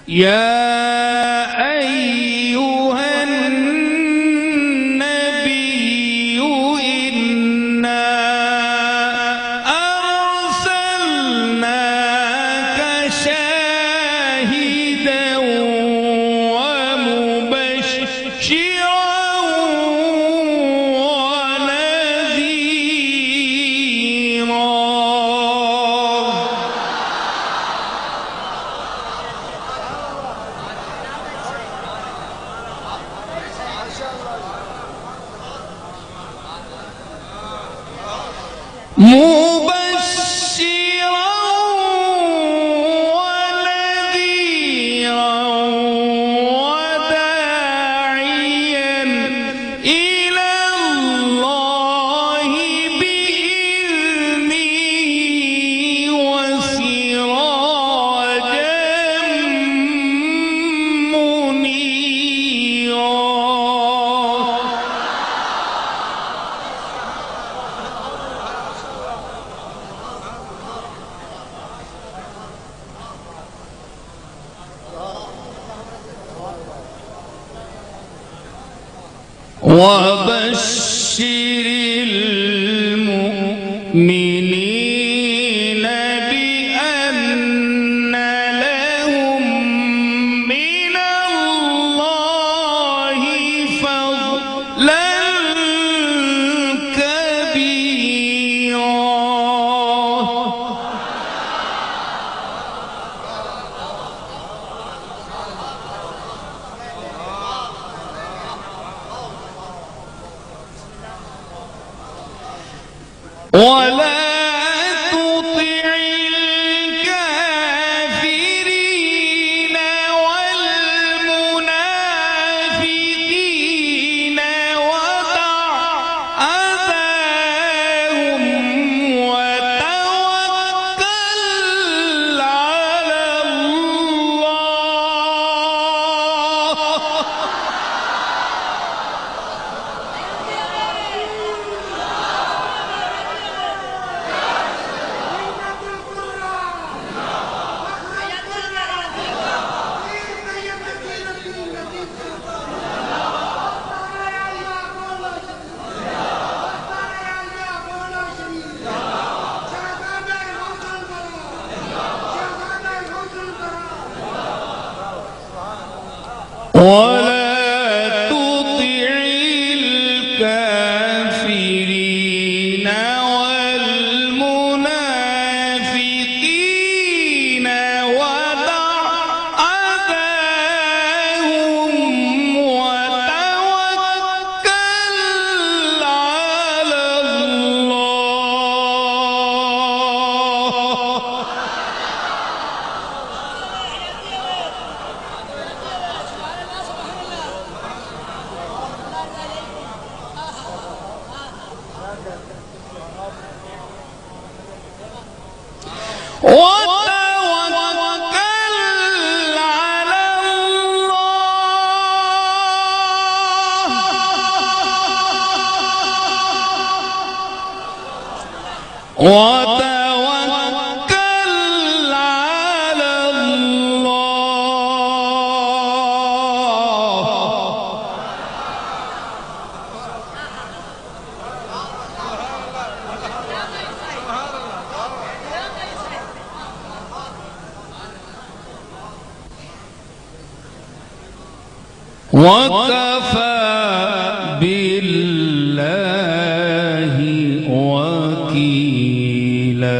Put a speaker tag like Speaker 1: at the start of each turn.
Speaker 1: يا أيها النبي إنا أرسلناك شاهدا ومبشرا مبشرا ونذيرا وداعيا إلى الله بإذنه وسراجا منيرا. وبشر المؤمنين بأن لهم من الله فضلا كبيرا. ولا تطع الكافرين والمنافقين ودع أذاهم وتوكل على الله. ولا تطع الكافرين والمنافقين ودع أذاهم وتوكل على الله. وتوكل على الله. وتوكل على الله. وكفى بالله وكيلا.